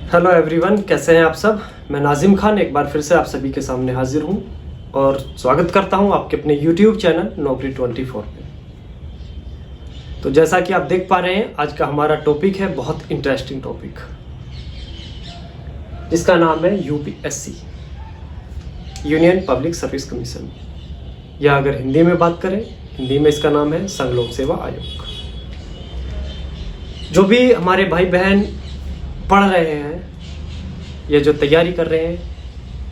Hello everyone, कैसे हैं आप सब। मैं नाजिम खान एक बार फिर से आप सभी के सामने हाजिर हूं और स्वागत करता हूं आपके अपने यूट्यूब चैनल नौकरी 24 में। तो जैसा कि आप देख पा रहे हैं, आज का हमारा टॉपिक है बहुत इंटरेस्टिंग टॉपिक, जिसका नाम है UPSC, union public service commission, या अगर हिंदी में बात करें, हिंदी में इसका नाम है संघ लोक सेवा आयोग। जो भी हमारे भाई बहन पढ़ रहे हैं या जो तैयारी कर रहे हैं,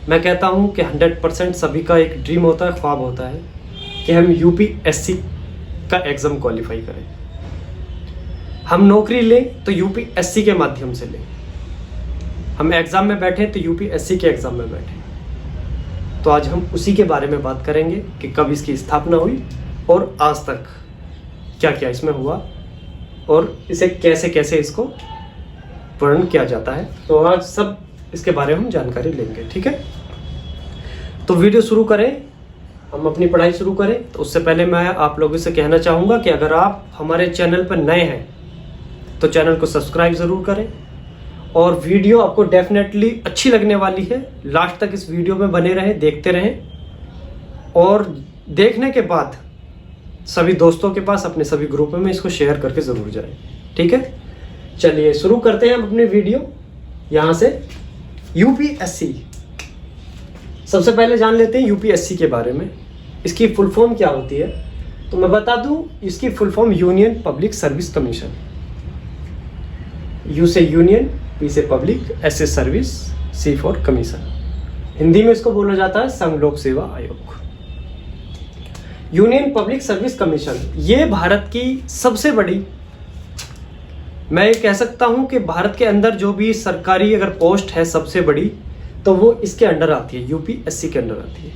मैं कहता हूं कि 100% सभी का एक ड्रीम होता है, ख्वाब होता है कि हम यूपीएससी का एग्ज़ाम क्वालिफाई करें, हम नौकरी लें तो यूपीएससी के माध्यम से लें, हम एग्ज़ाम में बैठें तो यूपीएससी के एग्ज़ाम में बैठें। तो आज हम उसी के बारे में बात करेंगे कि कब इसकी स्थापना हुई और आज तक क्या क्या इसमें हुआ और इसे कैसे कैसे इसको वर्णन किया जाता है। तो आज सब इसके बारे में हम जानकारी लेंगे, ठीक है। तो वीडियो शुरू करें, हम अपनी पढ़ाई शुरू करें। तो उससे पहले मैं आप लोगों से कहना चाहूँगा कि अगर आप हमारे चैनल पर नए हैं तो चैनल को सब्सक्राइब ज़रूर करें, और वीडियो आपको डेफिनेटली अच्छी लगने वाली है। लास्ट तक इस वीडियो में बने रहें, देखते रहें, और देखने के बाद सभी दोस्तों के पास, अपने सभी ग्रुप में इसको शेयर करके ज़रूर जाएं, ठीक है। चलिए शुरू करते हैं हम अपनी वीडियो यहाँ से। यूपीएससी, सबसे पहले जान लेते हैं यूपीएससी के बारे में। इसकी फुल फॉर्म क्या होती है, तो मैं बता दूं, इसकी full form union public service commission. U से यूनियन, पी से पब्लिक, एस से service, C for commission. Hindi में इसको बोला जाता है संघ लोक सेवा आयोग। यूनियन पब्लिक सर्विस कमीशन ये भारत की सबसे बड़ी, मैं ये कह सकता हूं कि भारत के अंदर जो भी सरकारी अगर पोस्ट है सबसे बड़ी, तो वो इसके अंडर आती है, यूपीएससी के अंडर आती है।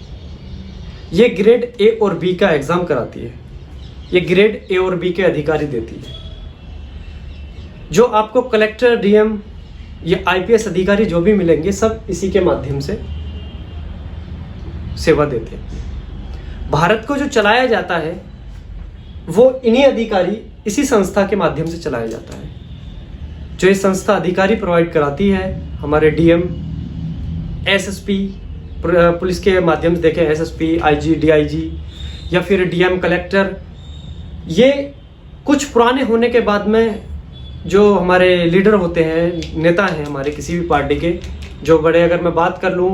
ये ग्रेड ए और बी का एग्जाम कराती है, ये ग्रेड ए और बी के अधिकारी देती है। जो आपको कलेक्टर, डीएम या आईपीएस अधिकारी जो भी मिलेंगे, सब इसी के माध्यम से सेवा देते हैं। भारत को जो चलाया जाता है वो इन्हीं अधिकारी, इसी संस्था के माध्यम से चलाया जाता है। जो ये संस्था अधिकारी प्रोवाइड कराती है, हमारे डीएम, एसएसपी, पुलिस के माध्यम से देखें एसएसपी, आईजी, डीआईजी, या फिर डीएम, कलेक्टर, ये कुछ पुराने होने के बाद में जो हमारे लीडर होते हैं, नेता हैं हमारे किसी भी पार्टी के, जो बड़े, अगर मैं बात कर लूँ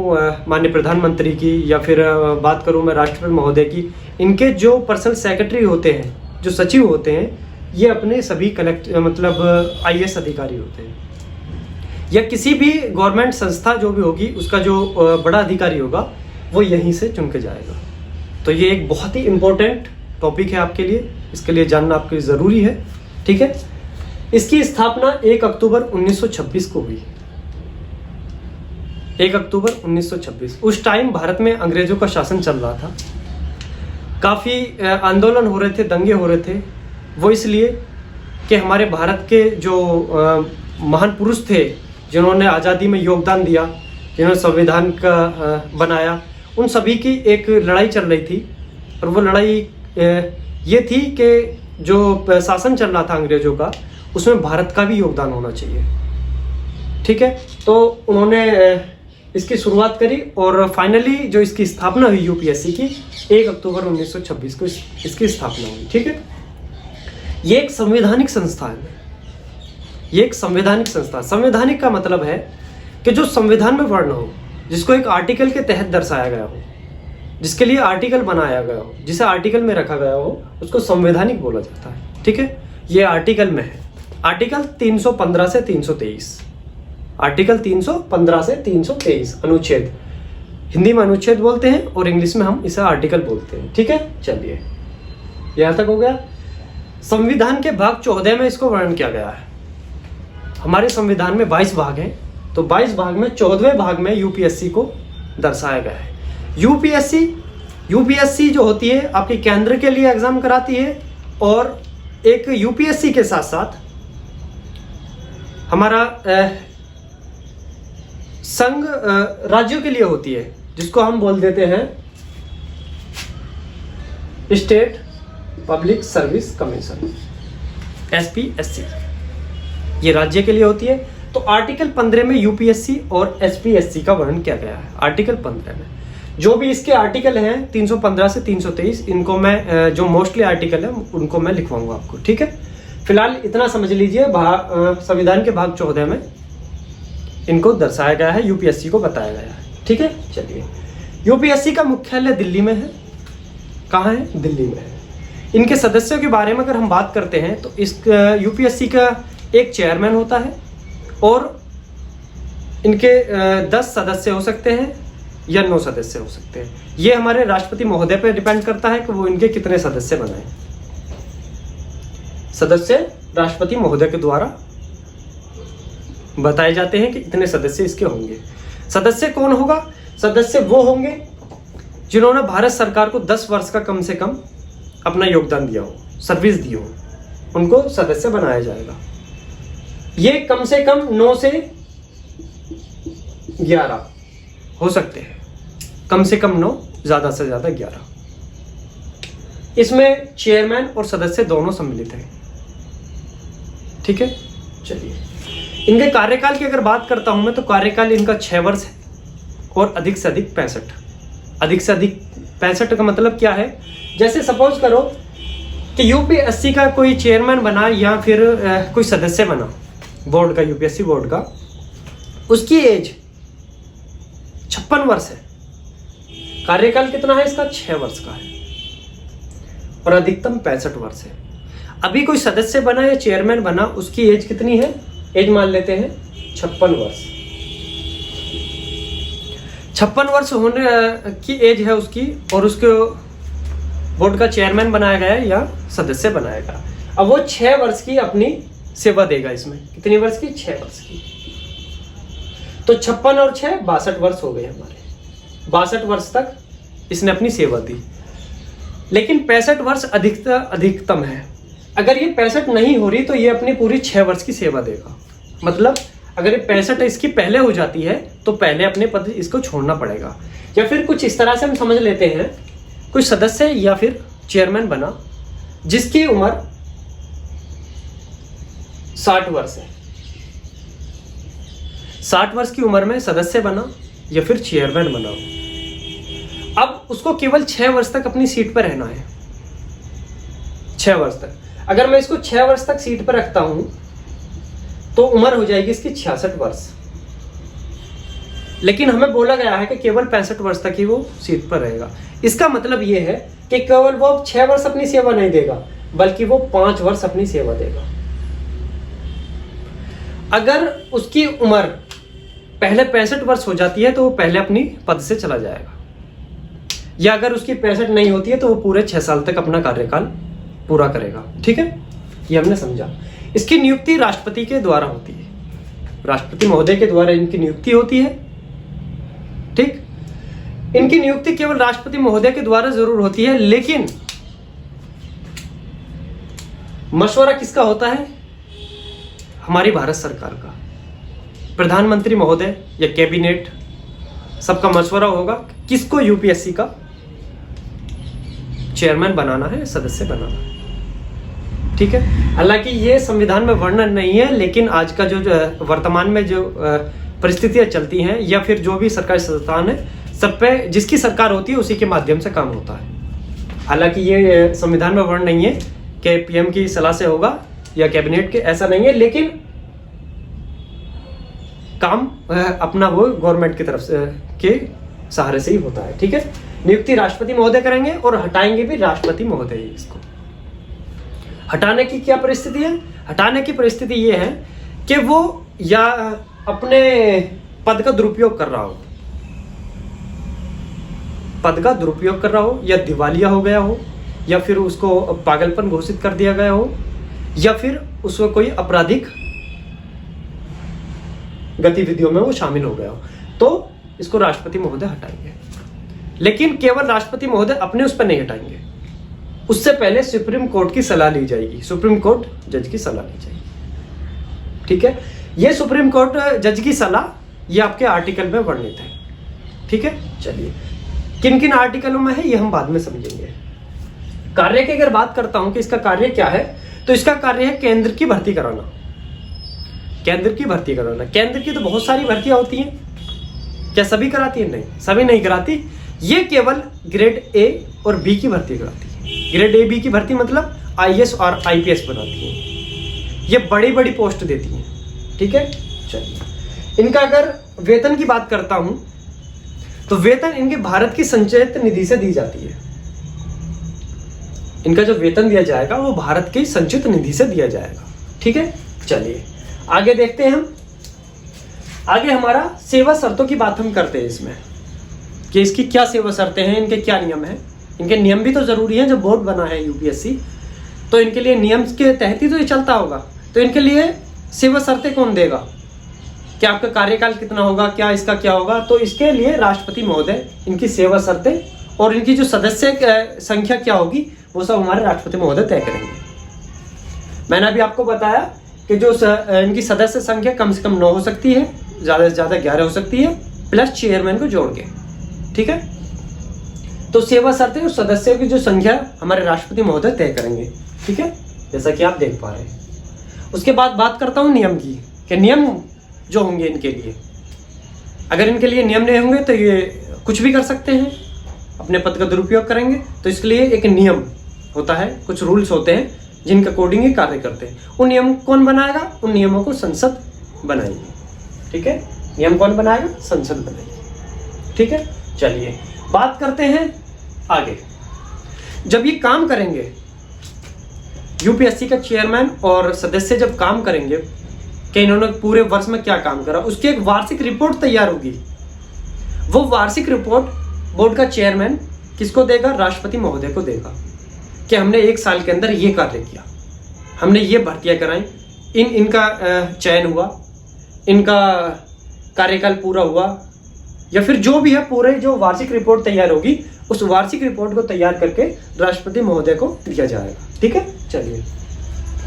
माननीय प्रधानमंत्री की, या फिर बात करूँ मैं राष्ट्रपति महोदय की, इनके जो पर्सनल सेक्रेटरी होते हैं, जो सचिव होते हैं, ये अपने सभी आईएएस अधिकारी होते हैं। या किसी भी गवर्नमेंट संस्था जो भी होगी, उसका जो बड़ा अधिकारी होगा वो यहीं से चुन के जाएगा। तो ये एक बहुत ही इम्पोर्टेंट टॉपिक है आपके लिए, इसके लिए जानना आपके लिए ज़रूरी है, ठीक है। इसकी स्थापना 1 अक्टूबर 1926 को हुई। 1 अक्टूबर 1926। उस टाइम भारत में अंग्रेजों का शासन चल रहा था, काफ़ी आंदोलन हो रहे थे, दंगे हो रहे थे। वो इसलिए कि हमारे भारत के जो महान पुरुष थे, जिन्होंने आज़ादी में योगदान दिया, जिन्होंने संविधान का बनाया, उन सभी की एक लड़ाई चल रही थी। और वो लड़ाई ये थी कि जो शासन चल रहा था अंग्रेजों का, उसमें भारत का भी योगदान होना चाहिए, ठीक है। तो उन्होंने इसकी शुरुआत करी और फाइनली जो इसकी स्थापना हुई यूपीएससी की, 1 अक्टूबर 1926 को इसकी स्थापना हुई, ठीक है। ये एक संवैधानिक संस्था है, ये एक संवैधानिक संस्था। संवैधानिक का मतलब है कि जो संविधान में वर्ण हो, जिसको एक आर्टिकल के तहत दर्शाया गया हो, जिसके लिए आर्टिकल बनाया गया हो, जिसे आर्टिकल में रखा गया हो, उसको संवैधानिक बोला जाता है, ठीक है। ये आर्टिकल में है, आर्टिकल 315 से 323, आर्टिकल 315 से 323, अनुच्छेद, हिंदी में अनुच्छेद बोलते हैं और इंग्लिश में हम इसे आर्टिकल बोलते हैं, ठीक है। चलिए, यहाँ तक हो गया। संविधान के भाग 14 में इसको वर्णन किया गया है। हमारे संविधान में 22 भाग हैं, तो 22 भाग में 14वें भाग में यूपीएससी को दर्शाया गया है। यूपीएससी जो होती है आपकी केंद्र के लिए एग्जाम कराती है, और एक यूपीएससी के साथ साथ हमारा संघ राज्यों के लिए होती है, जिसको हम बोल देते हैं state public service commission, SPSC. ये राज्य के लिए होती है। तो आर्टिकल 15 में यूपीएससी और एसपीएससी का वर्णन किया गया है। आर्टिकल 15 में जो भी इसके आर्टिकल हैं 315 से 323, इनको मैं जो मोस्टली आर्टिकल है उनको मैं लिखवाऊंगा आपको, ठीक है। फिलहाल इतना समझ लीजिए, संविधान के भाग 14 में इनको दर्शाया गया है, यूपीएससी को बताया गया है, ठीक है। चलिए, यूपीएससी का मुख्यालय दिल्ली में है। कहाँ है? दिल्ली में है। इनके सदस्यों के बारे में अगर हम बात करते हैं तो इस यूपीएससी का एक चेयरमैन होता है और इनके 10 सदस्य हो सकते हैं या 9 सदस्य हो सकते हैं। ये हमारे राष्ट्रपति महोदय पर डिपेंड करता है कि वो इनके कितने सदस्य बनाएं। सदस्य राष्ट्रपति महोदय के द्वारा बताए जाते हैं कि इतने सदस्य इसके होंगे। सदस्य कौन होगा? सदस्य वो होंगे जिन्होंने भारत सरकार को 10 वर्ष का कम से कम अपना योगदान दिया हो, सर्विस दी हो, उनको सदस्य बनाया जाएगा। ये कम से कम 9 से 11 हो सकते हैं, कम से कम 9, ज्यादा से ज्यादा 11। इसमें चेयरमैन और सदस्य दोनों सम्मिलित हैं, ठीक है। चलिए, इनके कार्यकाल की अगर बात करता हूं मैं तो कार्यकाल इनका 6 वर्ष है और अधिक से अधिक 65। अधिक से अधिक 65 का मतलब क्या है? जैसे सपोज करो कि यूपीएससी का कोई चेयरमैन बना या फिर कोई सदस्य बना बोर्ड का, यूपीएससी बोर्ड का, उसकी एज 56 वर्ष है। कार्यकाल कितना है इसका? 6 वर्ष का है और अधिकतम 65 वर्ष है। अभी कोई सदस्य बना या चेयरमैन बना, उसकी एज कितनी है? एज मान लेते हैं 56 वर्ष। 56 वर्ष होने की एज है उसकी और उसको बोर्ड का चेयरमैन बनाया गया या सदस्य बनाया गया। अब वो 6 वर्ष की अपनी सेवा देगा। इसमें कितनी वर्ष की? 6 वर्ष की। तो 56 और 6 62 वर्ष हो गए हमारे। 62 वर्ष तक इसने अपनी सेवा दी, लेकिन 65 वर्ष अधिकतम है। अगर ये 65 नहीं हो रही तो ये अपनी पूरी 6 वर्ष की सेवा देगा। मतलब अगर ये 65 इसकी पहले हो जाती है तो पहले अपने पद इसको छोड़ना पड़ेगा। या फिर कुछ इस तरह से हम समझ लेते हैं, कोई सदस्य या फिर चेयरमैन बना जिसकी उम्र 60 वर्ष है। 60 वर्ष की उम्र में सदस्य बना या फिर चेयरमैन बना, अब उसको केवल 6 वर्ष तक अपनी सीट पर रहना है। 6 वर्ष तक। अगर मैं इसको 6 वर्ष तक सीट पर रखता हूं तो उम्र हो जाएगी इसकी 66 वर्ष। लेकिन हमें बोला गया है कि केवल 65 वर्ष तक ही वो सीट पर रहेगा। इसका मतलब ये है कि केवल वो 6 वर्ष अपनी सेवा नहीं देगा, बल्कि वो 5 वर्ष अपनी सेवा देगा। अगर उसकी उम्र पहले 65 वर्ष हो जाती है तो वो पहले अपनी पद से चला जाएगा, या अगर उसकी 65 नहीं होती है तो वो पूरे 6 साल तक अपना कार्यकाल पूरा करेगा। ठीक है, ये हमने समझा। इसकी नियुक्ति राष्ट्रपति के द्वारा होती है, राष्ट्रपति महोदय के द्वारा इनकी नियुक्ति होती है। ठीक, इनकी नियुक्ति केवल राष्ट्रपति महोदय के द्वारा जरूर होती है, लेकिन मशवरा किसका होता है? हमारी भारत सरकार का, प्रधानमंत्री महोदय या कैबिनेट, सबका मशवरा होगा किसको यूपीएससी का चेयरमैन बनाना है, सदस्य बनाना है। ठीक है, हालांकि ये संविधान में वर्णन नहीं है, लेकिन आज का जो वर्तमान में जो परिस्थितियां चलती हैं या फिर जो भी सरकारी संस्थान है, सब पे जिसकी सरकार होती है उसी के माध्यम से काम होता है। हालांकि ये संविधान में वर्णन नहीं है कि पीएम की सलाह से होगा या कैबिनेट के, ऐसा नहीं है, लेकिन काम अपना वो गवर्नमेंट की तरफ से के सहारे से ही होता है। ठीक है, नियुक्ति राष्ट्रपति महोदय करेंगे और हटाएंगे भी राष्ट्रपति महोदय ही। इसको हटाने की क्या परिस्थिति है? हटाने की परिस्थिति ये है कि वो या अपने पद का दुरुपयोग कर रहा हो, पद का दुरुपयोग कर रहा हो, या दिवालिया हो गया हो, या फिर उसको पागलपन घोषित कर दिया गया हो, या फिर उसको कोई आपराधिक गतिविधियों में वो शामिल हो गया हो, तो इसको राष्ट्रपति महोदय हटाएंगे। लेकिन केवल राष्ट्रपति महोदय अपने उस पर नहीं हटाएंगे, उससे पहले सुप्रीम कोर्ट की सलाह ली जाएगी, सुप्रीम कोर्ट जज की सलाह ली जाएगी। ठीक है, ये सुप्रीम कोर्ट जज की सलाह ये आपके आर्टिकल में वर्णित है। ठीक है, चलिए किन किन आर्टिकलों में है ये हम बाद में समझेंगे। कार्य की अगर बात करता हूं कि इसका कार्य क्या है, तो इसका कार्य है केंद्र की भर्ती कराना। केंद्र की भर्ती कराना। केंद्र की तो बहुत सारी भर्तियां होती हैं, क्या सभी कराती है? नहीं, सभी नहीं कराती। ये केवल ग्रेड ए और बी की भर्ती कराती है। ग्रेड ए बी की भर्ती मतलब आईएएस और आईपीएस बनाती है, ये बड़ी बड़ी पोस्ट देती हैं। ठीक है, चलिए इनका अगर वेतन की बात करता हूं तो वेतन इनके भारत की संचयित निधि से दी जाती है। इनका जो वेतन दिया जाएगा वो भारत की संचित निधि से दिया जाएगा। ठीक है, चलिए आगे देखते हैं हम। आगे हमारा सेवा शर्तों की बात हम करते हैं इसमें, कि इसकी क्या सेवा शर्तें हैं, इनके क्या नियम हैं। इनके नियम भी तो जरूरी है, जब बोर्ड बना है यूपीएससी तो इनके लिए नियम के तहत ही तो ये चलता होगा। तो इनके लिए सेवा शर्तें कौन देगा, क्या आपका कार्यकाल कितना होगा, क्या इसका क्या होगा, तो इसके लिए राष्ट्रपति महोदय इनकी सेवा शर्तें और इनकी जो सदस्य संख्या क्या होगी वो सब हमारे राष्ट्रपति महोदय तय करेंगे। मैंने अभी आपको बताया कि जो इनकी सदस्य संख्या कम से कम 9 हो सकती है, ज़्यादा से ज़्यादा 11 हो सकती है, प्लस चेयरमैन को जोड़ के। ठीक है, तो सेवा शर्तें और सदस्यों की जो संख्या हमारे राष्ट्रपति महोदय तय करेंगे। ठीक है, जैसा कि आप देख पा रहे हैं। उसके बाद बात करता हूँ नियम की, कि नियम जो होंगे इनके लिए, अगर इनके लिए नियम नहीं होंगे तो ये कुछ भी कर सकते हैं, अपने पद का दुरुपयोग करेंगे। तो इसके लिए एक नियम होता है, कुछ रूल्स होते हैं जिनके अकॉर्डिंग ये कार्य करते हैं। उन नियम कौन बनाएगा, उन नियमों को संसद बनाएगी। ठीक है, नियम कौन बनाएगा, संसद बनाएगी। ठीक है, चलिए बात करते हैं आगे। जब ये काम करेंगे, यूपीएससी का चेयरमैन और सदस्य जब काम करेंगे कि इन्होंने पूरे वर्ष में क्या काम करा, उसकी एक वार्षिक रिपोर्ट तैयार होगी। वो वार्षिक रिपोर्ट बोर्ड का चेयरमैन किसको देगा, राष्ट्रपति महोदय को देगा, कि हमने 1 साल के अंदर ये कार्य किया, हमने ये भर्तियां कराई, इनका चयन हुआ, इनका कार्यकाल पूरा हुआ, या फिर जो भी है, पूरे जो वार्षिक रिपोर्ट तैयार होगी उस वार्षिक रिपोर्ट को तैयार करके राष्ट्रपति महोदय को दिया जाएगा। ठीक है, चलिए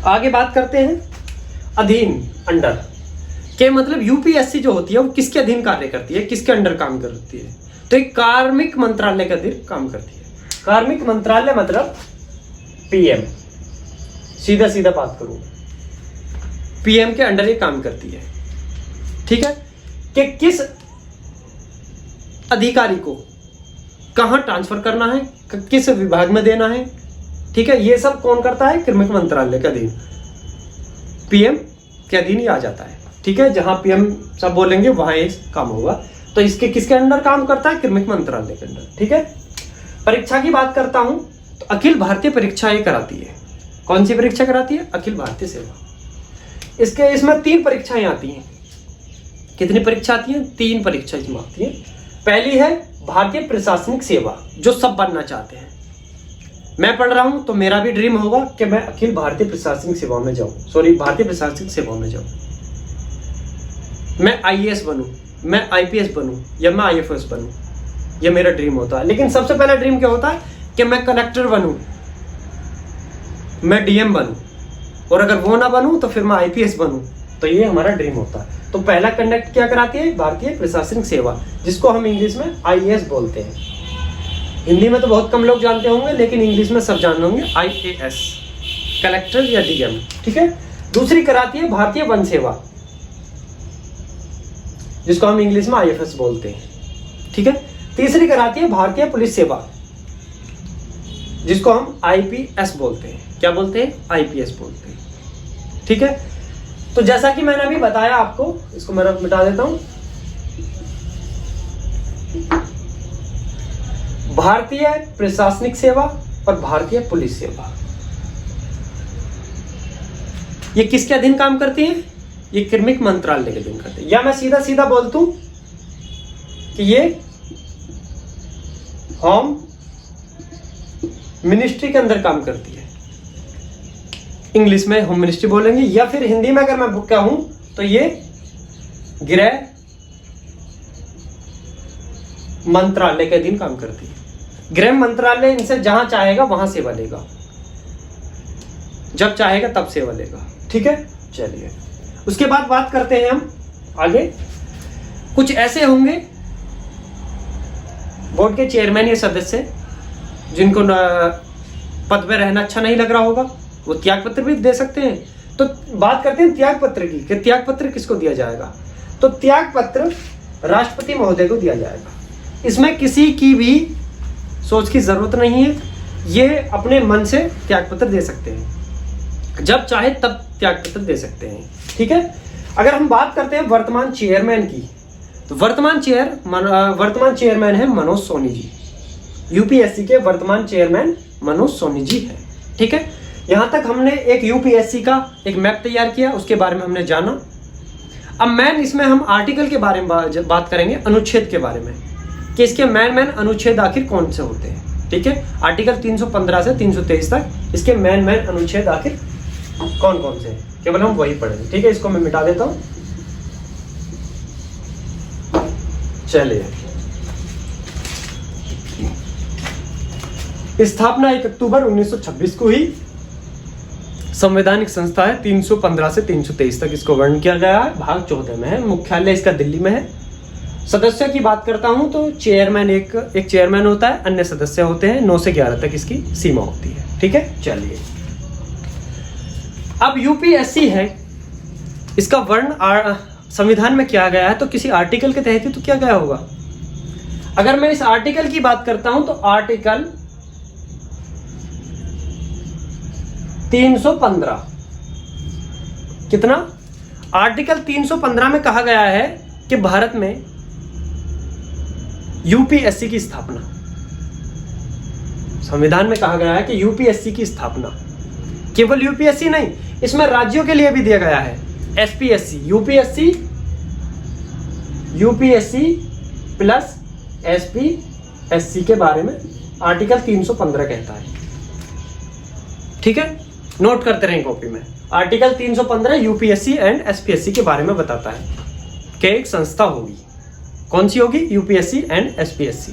आगे बात करते हैं। अधीन, अंडर के मतलब यूपीएससी जो होती है वो किसके अधीन कार्य करती है, किसके अंडर काम करती है, तो एक कार्मिक मंत्रालय के अधीन काम करती है। कार्मिक मंत्रालय मतलब पीएम, सीधा सीधा बात करूं, पीएम के अंडर ये काम करती है। ठीक है, कि किस अधिकारी को कहां ट्रांसफर करना है, किस विभाग में देना है। ठीक है, ये सब कौन करता है, कार्मिक मंत्रालय के अधीन, पीएम के अधीन ही आ जाता है। ठीक है, जहां पीएम सब बोलेंगे वहां ये काम होगा। तो इसके किसके अंडर काम करता है, कार्मिक मंत्रालय के अंडर। ठीक है, परीक्षा की बात करता हूं तो अखिल भारतीय परीक्षा ये कराती है। कौन सी परीक्षा कराती है, अखिल भारतीय सेवा। इसमें 3 परीक्षाएं आती हैं। कितनी परीक्षा आती है, 3 परीक्षा इसमें आती है। पहली है भारतीय प्रशासनिक सेवा, जो सब बनना चाहते हैं। मैं पढ़ रहा हूं तो मेरा भी ड्रीम होगा कि मैं अखिल भारतीय प्रशासनिक सेवा में जाऊं, भारतीय प्रशासनिक सेवा में जाऊं, मैं आईएएस बनूं, मैं आईपीएस बनूं, या मैं आईएफएस बनूं, ये मेरा ड्रीम होता है। लेकिन सबसे पहला ड्रीम क्या होता है कि मैं कलेक्टर बनूं, मैं डीएम बनूं, और अगर वो ना बनूं तो फिर मैं आईपीएस बनूं। तो ये हमारा ड्रीम होता है। तो पहला कंडक्ट क्या कराती है, भारतीय प्रशासनिक सेवा, जिसको हम इंग्लिश में आईएएस बोलते हैं। हिंदी में तो बहुत कम लोग जानते होंगे, लेकिन इंग्लिश में सब जानते होंगे आईएएस, कलेक्टर या डीएम। ठीक है, दूसरी कराती है भारतीय वन सेवा, जिसको हम इंग्लिश में आईएफएस बोलते हैं। ठीक है, तीसरी कराती है भारतीय पुलिस सेवा, जिसको हम आईपीएस बोलते हैं। क्या बोलते हैं, आईपीएस बोलते हैं। ठीक है, तो जैसा कि मैंने अभी बताया आपको, इसको मैं मिटा देता हूं, भारतीय प्रशासनिक सेवा और भारतीय पुलिस सेवा, ये किसके अधीन काम करती है, ये कार्मिक मंत्रालय के अधीन करती है। या मैं सीधा सीधा बोल दूं कि ये होम मिनिस्ट्री के अंदर काम करती है। इंग्लिश में होम मिनिस्ट्री बोलेंगे, या फिर हिंदी में अगर मैं कहूं तो ये गृह मंत्रालय के अधीन काम करती है। गृह मंत्रालय इनसे जहां चाहेगा वहां सेवा लेगा, जब चाहेगा तब सेवा लेगा। ठीक है, चलिए उसके बाद बात करते हैं हम आगे। कुछ ऐसे होंगे बोर्ड के चेयरमैन या सदस्य जिनको पद में रहना अच्छा नहीं लग रहा होगा, वो त्याग पत्र भी दे सकते हैं। तो बात करते हैं त्याग पत्र की, कि त्याग पत्र किसको दिया जाएगा। तो त्याग पत्र राष्ट्रपति महोदय को दिया जाएगा। इसमें किसी की भी सोच की जरूरत नहीं है, ये अपने मन से त्याग पत्र दे सकते हैं, जब चाहे तब त्याग पत्र दे सकते हैं। ठीक है, अगर हम बात करते हैं वर्तमान चेयरमैन की, तो वर्तमान चेयरमैन है मनोज सोनी जी। यूपीएससी के वर्तमान चेयरमैन मनोज सोनी जी है। ठीक है, यहां तक हमने एक यूपीएससी का एक मैप तैयार किया, उसके बारे में हमने जाना। अब मैन इसमें हम आर्टिकल के बारे में बात करेंगे, अनुच्छेद के बारे में, कि इसके मैन अनुच्छेद आखिर कौन से होते हैं। ठीक है, आर्टिकल 315 से 323 तक इसके मैन अनुच्छेद आखिर कौन कौन से हैं, केवल हम वही पढ़ेंगे। ठीक है, इसको मैं मिटा देता हूं। चलिए, स्थापना 1 अक्टूबर 1926 को ही संवैधानिक संस्था है। 315 से 323 तक इसको वर्णन किया गया है, भाग 14 में है, मुख्यालय इसका दिल्ली में है। सदस्यों की बात करता हूं तो चेयरमैन एक चेयरमैन होता है, अन्य सदस्य होते हैं। 9 से 11 तक इसकी सीमा होती है। ठीक है, चलिए, अब यूपीएससी है, इसका वर्ण संविधान में किया गया है, तो किसी आर्टिकल के तहत ही तो किया गया होगा। अगर मैं इस आर्टिकल की बात करता हूं तो आर्टिकल 315, कितना? आर्टिकल 315 में कहा गया है कि भारत में यूपीएससी की स्थापना, संविधान में कहा गया है कि यूपीएससी की स्थापना, केवल यूपीएससी नहीं, इसमें राज्यों के लिए भी दिया गया है एसपीएससी, यूपीएससी प्लस एसपीएससी के बारे में आर्टिकल 315 कहता है। ठीक है, नोट करते रहें कॉपी में। आर्टिकल 315 यूपीएससी एंड एसपीएससी के बारे में बताता है कि एक संस्था होगी, कौन सी होगी? UPSC and SPSC.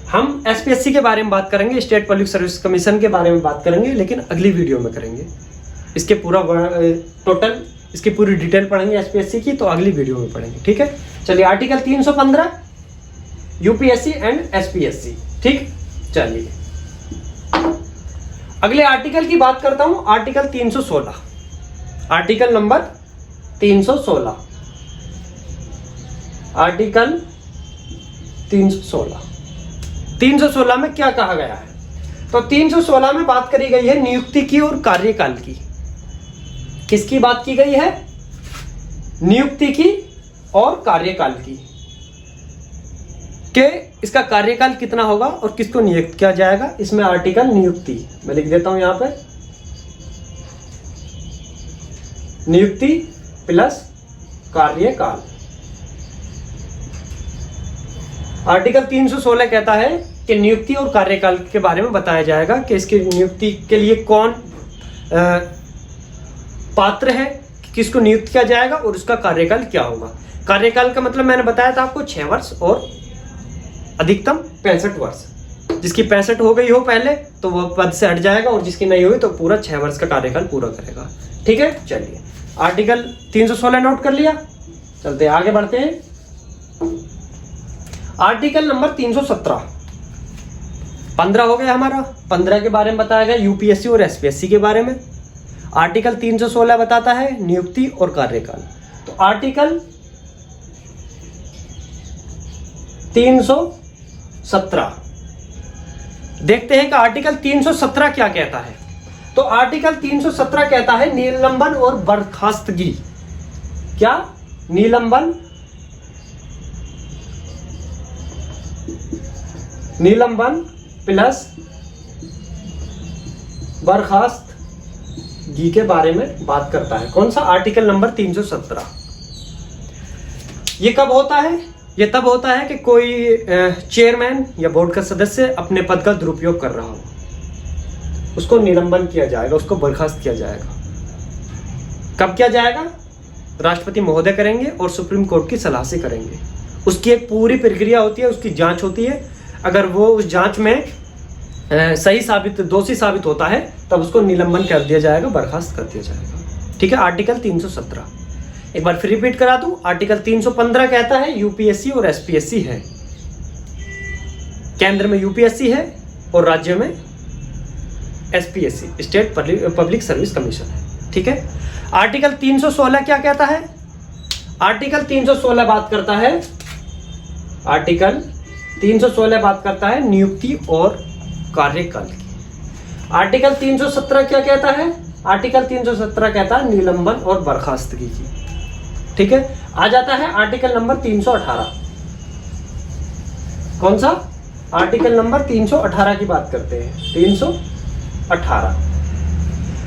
हम एसपीएससी के बारे में बात करेंगे, स्टेट पब्लिक सर्विस कमीशन के बारे में बात करेंगे, लेकिन अगली वीडियो में करेंगे। इसके पूरा टोटल इसकी पूरी डिटेल पढ़ेंगे एसपीएससी की, तो अगली वीडियो में पढ़ेंगे। ठीक है, चलिए, आर्टिकल 315 यूपीएससी एंड एसपीएससी। ठीक, चलिए अगले आर्टिकल की बात करता हूं, आर्टिकल 316, आर्टिकल नंबर 316, आर्टिकल 316 में क्या कहा गया है? तो 316 में बात करी गई है नियुक्ति की और कार्यकाल की। किसकी बात की गई है? नियुक्ति की और कार्यकाल की, कि इसका कार्यकाल कितना होगा और किसको नियुक्त किया जाएगा। इसमें आर्टिकल नियुक्ति मैं लिख देता हूं यहां पर, नियुक्ति प्लस कार्यकाल। आर्टिकल 316 कहता है कि नियुक्ति और कार्यकाल के बारे में बताया जाएगा कि इसकी नियुक्ति के लिए कौन पात्र है, किसको नियुक्त किया जाएगा और उसका कार्यकाल क्या होगा। कार्यकाल का मतलब मैंने बताया था आपको 6 वर्ष और अधिकतम 65 वर्ष। जिसकी 65 हो गई हो पहले तो वह पद से हट जाएगा, और जिसकी नहीं हुई तो पूरा 6 वर्ष का कार्यकाल पूरा करेगा। ठीक है, चलिए, आर्टिकल 316 नोट कर लिया, चलते आगे बढ़ते हैं। आर्टिकल नंबर 317, 15 हो गया हमारा। 15 के बारे में बताया गया यूपीएससी और एसपीएससी के बारे में। आर्टिकल 316 बताता है नियुक्ति और कार्यकाल। तो आर्टिकल 317 देखते हैं कि आर्टिकल 317 क्या कहता है। तो आर्टिकल 317 कहता है निलंबन और बर्खास्तगी। क्या? निलंबन प्लस बर्खास्तगी के बारे में बात करता है। कौन सा? Article number 317। ये कब होता है? ये तब होता है कि कोई चेयरमैन या बोर्ड का सदस्य अपने पद का दुरुपयोग कर रहा हो, उसको निलंबन किया जाएगा, उसको बर्खास्त किया जाएगा। कब किया जाएगा? राष्ट्रपति महोदय करेंगे और सुप्रीम कोर्ट की सलाह से करेंगे। उसकी एक पूरी प्रक्रिया होती है, उसकी जांच होती है। अगर वो उस जांच में दोषी साबित होता है तब उसको निलंबन कर दिया जाएगा, बर्खास्त कर दिया जाएगा। ठीक है, आर्टिकल 317 एक बार फिर रिपीट करा दूं। आर्टिकल 315 कहता है यूपीएससी और एसपीएससी है, केंद्र में यूपीएससी है और राज्य में SPSC, state public service commission है। ठीक है। आर्टिकल 316 क्या कहता है? आर्टिकल 316 बात करता है, आर्टिकल 316 बात करता है नियुक्ति और कार्यकाल की। आर्टिकल 317 क्या कहता है? आर्टिकल 317 कहता है निलंबन और बर्खास्तगी की। ठीक है। आ जाता है आर्टिकल नंबर 318। कौन सा? आर्टिकल नंबर 318 की बात करते हैं।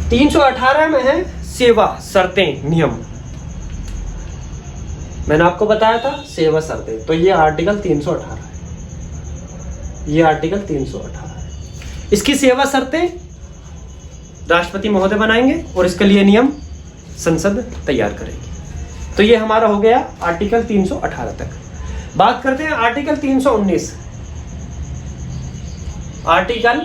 318 में है सेवा शर्तें नियम। मैंने आपको बताया था सेवा शर्तें, तो ये आर्टिकल 318 है। ये आर्टिकल 318 है। इसकी सेवा शर्तें राष्ट्रपति महोदय बनाएंगे और इसके लिए नियम संसद तैयार करेगी। तो ये हमारा हो गया आर्टिकल 318 तक। बात करते हैं आर्टिकल 319। आर्टिकल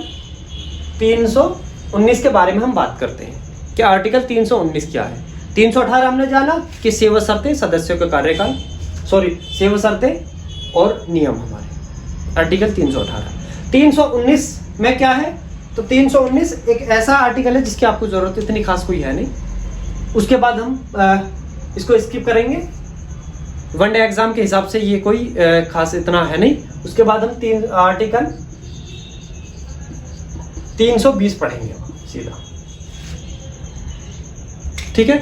319 के बारे में हम बात करते हैं कि आर्टिकल 319 क्या है। 318 हमने जाना कि सेवा शर्तें, सदस्यों का कार्यकाल, सेवा शर्तें और नियम हमारे। आर्टिकल 318। 319 में क्या है? तो 319 एक ऐसा आर्टिकल है जिसकी आपको जरूरत इतनी खास कोई है नहीं। उसके बाद हम इसको स्किप करेंगे। वनडे एग्जाम के हिसाब से ये कोई खास इतना है नहीं। उसके बाद हम आर्टिकल 320 पढ़ेंगे सीधा। ठीक है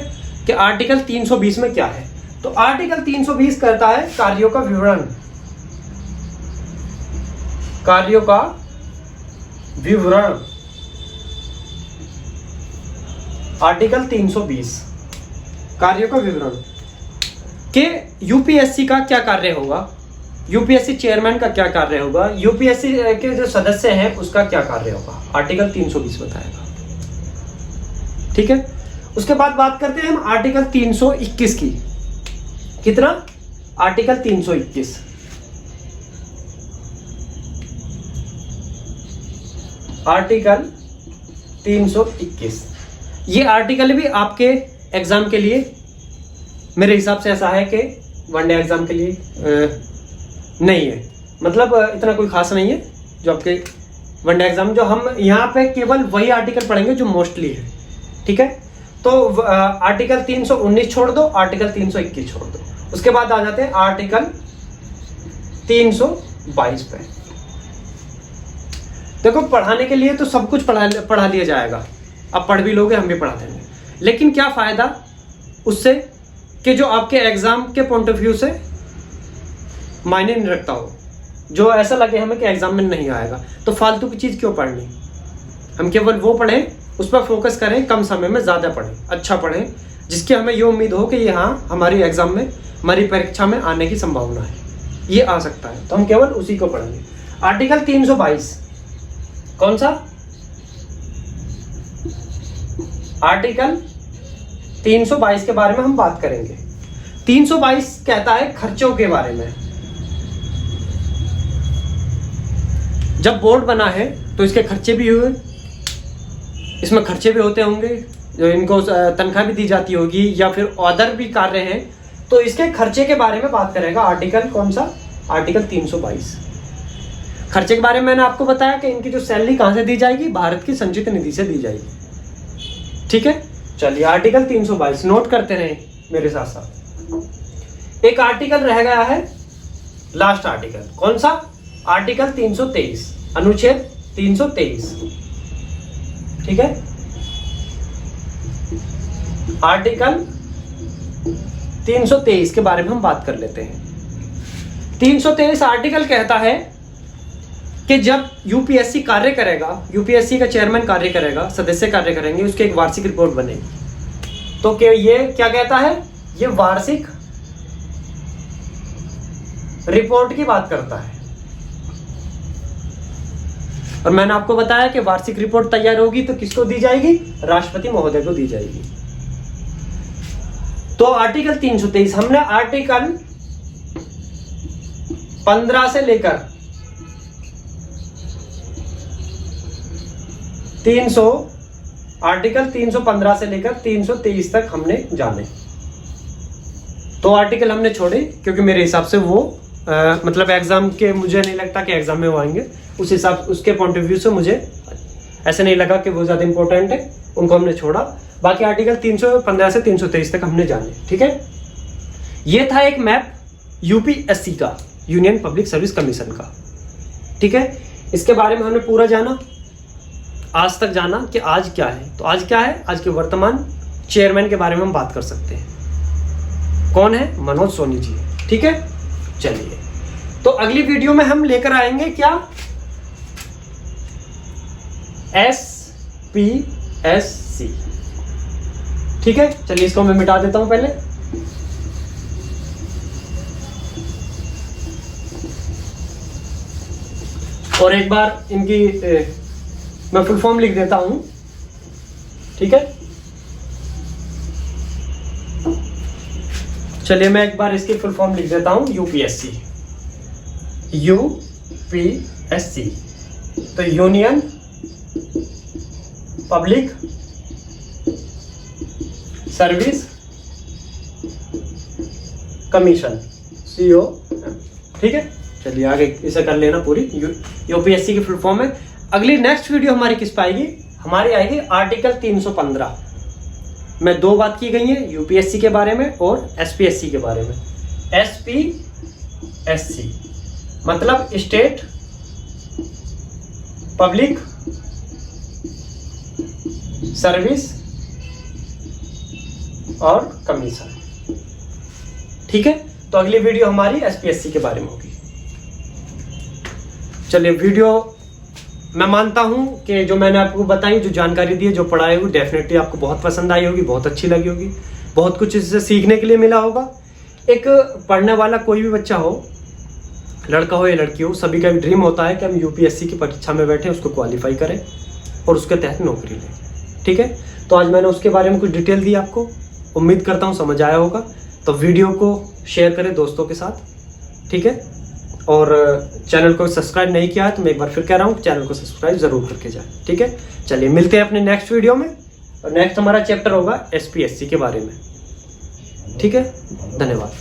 कि आर्टिकल 320 में क्या है। तो आर्टिकल 320 कहता है कार्यों का विवरण। कार्यों का विवरण। आर्टिकल 320 कार्यों का विवरण के यूपीएससी का क्या कार्य होगा, यूपीएससी चेयरमैन का क्या कार्य होगा, यूपीएससी के जो सदस्य हैं उसका क्या कार्य होगा, आर्टिकल 320 बताएगा। ठीक है। उसके बाद बात करते हैं हम आर्टिकल 321 की। कितना? आर्टिकल 321। आर्टिकल 321 ये आर्टिकल भी आपके एग्जाम के लिए मेरे हिसाब से ऐसा है कि वनडे एग्जाम के लिए नहीं है, मतलब इतना कोई खास नहीं है जो आपके वनडे एग्जाम। जो हम यहाँ पे केवल वही आर्टिकल पढ़ेंगे जो मोस्टली है। ठीक है। तो आर्टिकल 319 छोड़ दो, आर्टिकल 321 छोड़ दो। उसके बाद आ जाते हैं आर्टिकल 322 पे। देखो पढ़ाने के लिए तो सब कुछ पढ़ा लिया जाएगा। अब पढ़ भी लोगे, हम भी पढ़ा देंगे, लेकिन क्या फायदा उससे कि जो आपके एग्जाम के पॉइंट ऑफ व्यू से मायने नहीं रखता हो, जो ऐसा लगे हमें कि एग्जाम में नहीं आएगा। तो फालतू की चीज क्यों पढ़नी? हम केवल वो पढ़ें, उस पर फोकस करें, कम समय में ज्यादा पढ़ें, अच्छा पढ़ें, जिसकी हमें ये उम्मीद हो कि ये हाँ हमारी एग्जाम में, हमारी परीक्षा में आने की संभावना है, ये आ सकता है, तो हम केवल उसी को पढ़ेंगे। आर्टिकल 322 कौन सा? आर्टिकल 322 के बारे में हम बात करेंगे। 322 कहता है खर्चों के बारे में। जब बोर्ड बना है तो इसके खर्चे भी हुए, इसमें खर्चे भी होते होंगे, जो इनको तनख्वाह भी दी जाती होगी या फिर अदर भी कार्य हैं, तो इसके खर्चे के बारे में बात करेगा आर्टिकल कौन सा? आर्टिकल 322। खर्चे के बारे में मैंने आपको बताया कि इनकी जो सैलरी कहां से दी जाएगी, भारत की संचित निधि से दी जाएगी। ठीक है। चलिए आर्टिकल 322 नोट करते रहे मेरे साथ साथ। एक आर्टिकल रह गया है, लास्ट आर्टिकल कौन सा? आर्टिकल 323 अनुच्छेद 323। ठीक है। आर्टिकल 323 के बारे में हम बात कर लेते हैं। 323 आर्टिकल कहता है कि जब यूपीएससी कार्य करेगा, यूपीएससी का चेयरमैन कार्य करेगा, सदस्य कार्य करेंगे, उसकी एक वार्षिक रिपोर्ट बनेगी। तो क्या ये क्या कहता है? ये वार्षिक रिपोर्ट की बात करता है। और मैंने आपको बताया कि वार्षिक रिपोर्ट तैयार होगी तो किसको दी जाएगी? राष्ट्रपति महोदय को दी जाएगी। तो आर्टिकल 323 हमने आर्टिकल 15 से लेकर 300 आर्टिकल 315 से लेकर 323 तक हमने जाने। तो आर्टिकल हमने छोड़े क्योंकि मेरे हिसाब से वो मतलब एग्जाम के, मुझे नहीं लगता कि एग्जाम में वो आएंगे। उस हिसाब, उसके पॉइंट ऑफ व्यू से मुझे ऐसे नहीं लगा कि वो ज्यादा इंपॉर्टेंट है। उनको हमने छोड़ा। बाकी आर्टिकल 315 से 323 तक हमने जाने, ठीक है। ये था एक मैप यूपीएससी का, यूनियन पब्लिक सर्विस कमीशन का, ठीक है। इसके बारे में हमने पूरा जाना, आज तक जाना कि आज क्या है। तो आज क्या है, आज के वर्तमान चेयरमैन के बारे में हम बात कर सकते हैं। कौन है, मनोज सोनी जी, ठीक है। चलिए, तो अगली वीडियो में हम लेकर आएंगे क्या, SPSC, ठीक है। चलिए इसको मैं मिटा देता हूं पहले। और एक बार इनकी मैं फुल फॉर्म लिख देता हूं, ठीक है। चलिए मैं एक बार इसकी फुल फॉर्म लिख देता हूं, यूपीएससी। तो union public service commission, COM, ठीक है। चलिए आगे इसे कर लेना पूरी, यूपीएससी की फुल फॉर्म है। अगली नेक्स्ट वीडियो हमारी किस पे आएगी, हमारी आएगी आर्टिकल 315 में 2 बात की गई है, यूपीएससी के बारे में और एसपीएससी के बारे में। SPSC मतलब स्टेट पब्लिक सर्विस और कमीशन, ठीक है। तो अगली वीडियो हमारी एसपीएससी के बारे में होगी। चलिए, वीडियो मैं मानता हूं कि जो मैंने आपको बताई, जो जानकारी दी है, जो पढ़ाई हुई, डेफिनेटली आपको बहुत पसंद आई होगी, बहुत अच्छी लगी होगी, बहुत कुछ इससे सीखने के लिए मिला होगा। एक पढ़ने वाला कोई भी बच्चा हो, लड़का हो या लड़की हो, सभी का एक ड्रीम होता है कि हम यूपीएससी की परीक्षा में बैठे, उसको क्वालिफाई करें और उसके तहत नौकरी लें, ठीक है। तो आज मैंने उसके बारे में कुछ डिटेल दी आपको, उम्मीद करता हूँ समझ आया होगा। तो वीडियो को शेयर करें दोस्तों के साथ, ठीक है। और चैनल को सब्सक्राइब नहीं किया है तो मैं एक बार फिर कह रहा हूँ, चैनल को सब्सक्राइब जरूर करके जाए, ठीक है। चलिए मिलते हैं अपने नेक्स्ट वीडियो में, और नेक्स्ट हमारा चैप्टर होगा एसपीएससी के बारे में, ठीक है। धन्यवाद।